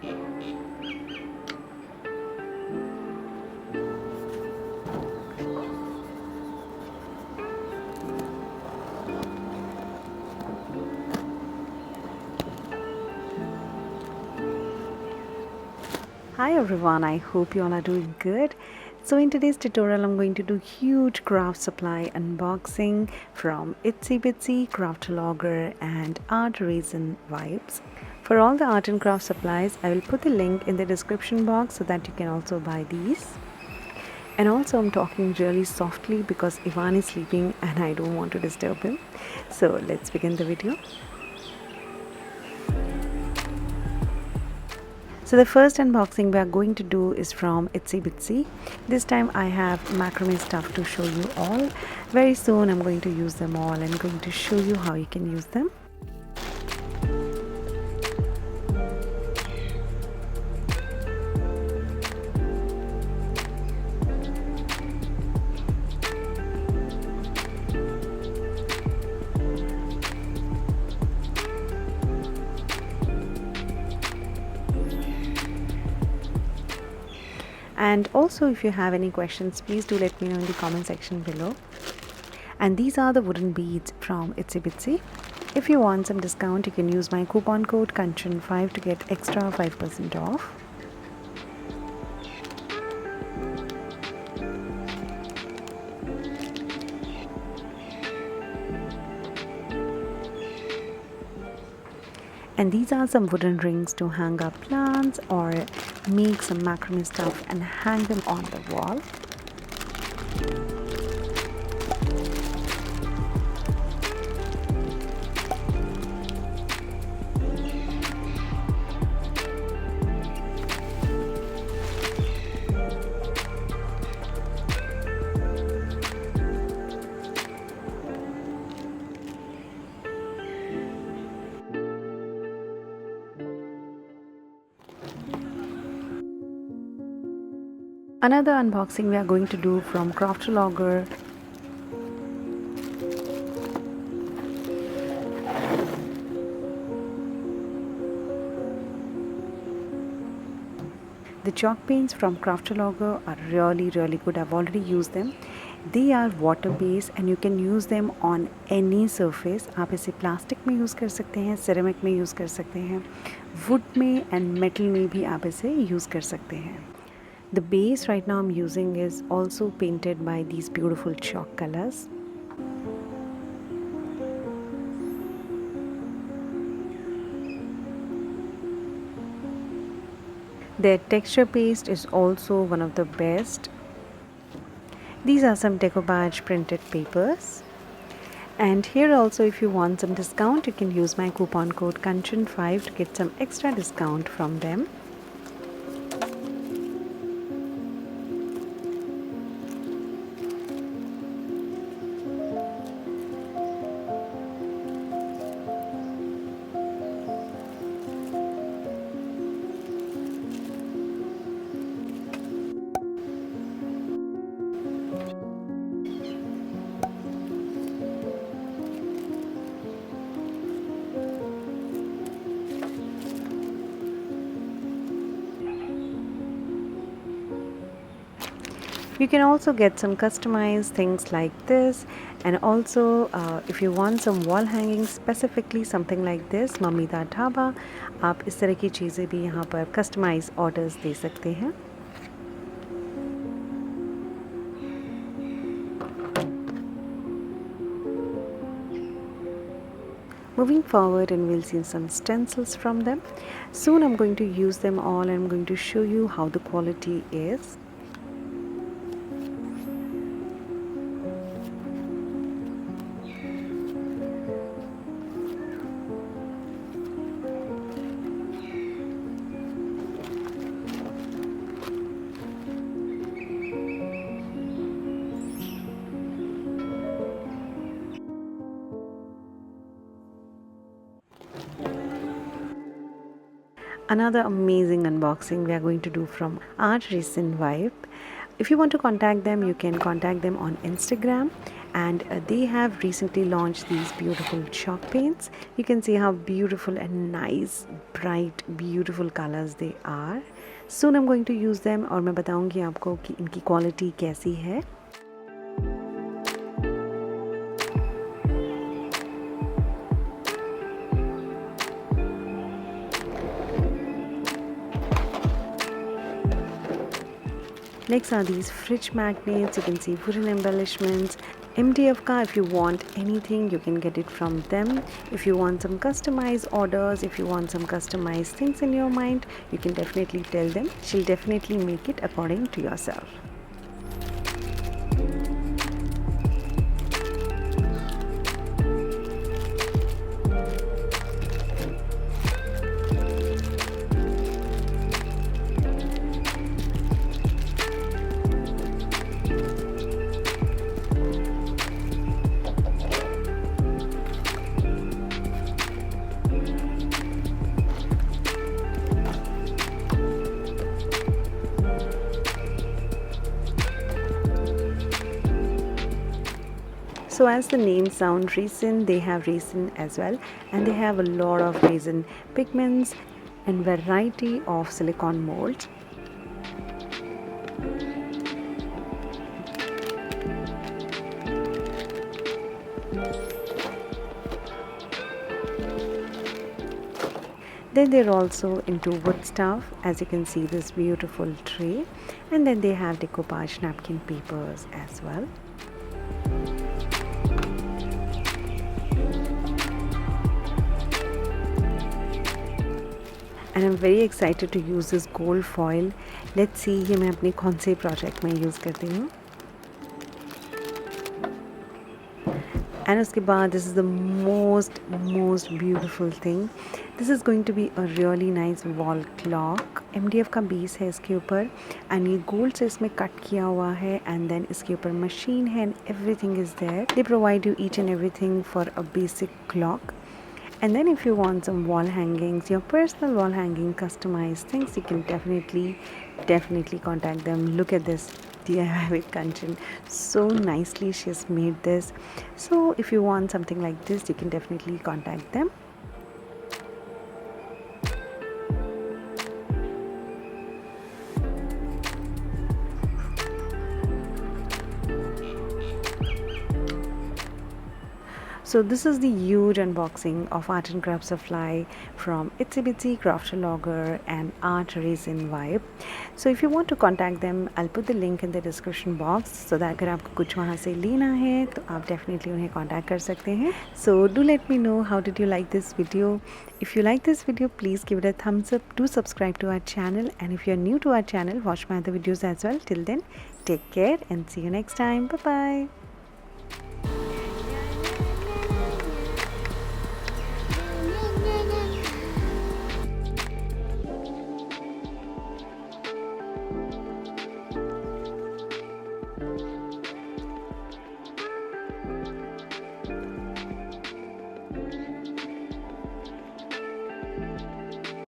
Hi everyone, I hope you all are doing good. So in today's tutorial, I'm going to do huge craft supply unboxing from Itsy Bitsy, Craftologer and Resin Vibes. For all the art and craft supplies, I will put the link in the description box so that you can also buy these. And also I'm talking really softly because Ivan is sleeping and I don't want to disturb him. So let's begin the video. So the first unboxing we are going to do is from Itsy Bitsy. This time I have macrame stuff to show you all. Very soon I'm going to use them all and I'm going to show you how you can use them. And also if you have any questions, please do let me know in the comment section below. And these are the wooden beads from Itsy Bitsy. If you want some discount, you can use my coupon code Diykanchan5 to get extra 5% off. And these are some wooden rings to hang up plants or make some macrame stuff and hang them on the wall. Another unboxing we are going to do from Craftologer. The chalk paints from Craftologer are really good. I've already used them. They are water based and you can use them on any surface. आप इसे plastic में use कर सकते हैं, ceramic में use कर सकते हैं, वुड में एंड मेटल में भी आप इसे यूज़ कर सकते हैं. The base right now I'm using is also painted by these beautiful chalk colors. Their texture paste is also one of the best. These are some decoupage printed papers. And here also if you want some discount, you can use my coupon code Diykanchan5 to get some extra discount from them. You can also get some customized things like this, and also if you want some wall hanging, specifically something like this, mummy दा ढाबा, आप इस तरह की चीज़ें भी यहाँ पर customise orders दे सकते हैं. Moving forward, and we'll see some stencils from them. Soon I'm going to use them all and I'm going to show you how the quality is. Another amazing unboxing we are going to do from Resin Vibes. If you want to contact them, you can contact them on Instagram and they have recently launched these beautiful chalk paints. You can see how beautiful and nice, bright, beautiful colors they are. Soon I'm going to use them और मैं बताऊंगी आपको कि इनकी quality कैसी है. Next are these fridge magnets. You can see wooden embellishments. MDF ka, if you want anything, you can get it from them. If you want some customized orders, if you want some customized things in your mind, you can definitely tell them. She'll definitely make it according to yourself. So as the name sounds, resin, they have resin as well, and they have a lot of resin pigments and variety of silicone molds. Then they're also into wood stuff, as you can see this beautiful tray, and then they have decoupage napkin papers as well. And I'm very excited to use this gold foil. Let's see ये मैं अपने कौन से project में use करती हूँ. And उसके बाद this is the most beautiful thing. This is going to be a really nice wall clock. MDF का बेस है इसके ऊपर and ये gold से इसमें cut किया हुआ है and then इसके ऊपर machine है and everything is there. They provide you each and everything for a basic clock. And then if you want some wall hangings, your personal wall hanging customized things, you can definitely contact them. Look at this, DiywithKanchan. So nicely she has made this. So if you want something like this, you can definitely contact them. So this is the huge unboxing of art and craft supply from Itsy Bitsy, Craftologer and Art Resin Vibe. So if you want to contact them, I'll put the link in the description box so that अगर आपको कुछ वहाँ से लेना है तो आप definitely उन्हें contact कर सकते हैं. So do let me know how did you like this video. If you like this video, please give it a thumbs up. Do subscribe to our channel, and if you're new to our channel, watch my other videos as well. Till then, take care and see you next time. Bye bye.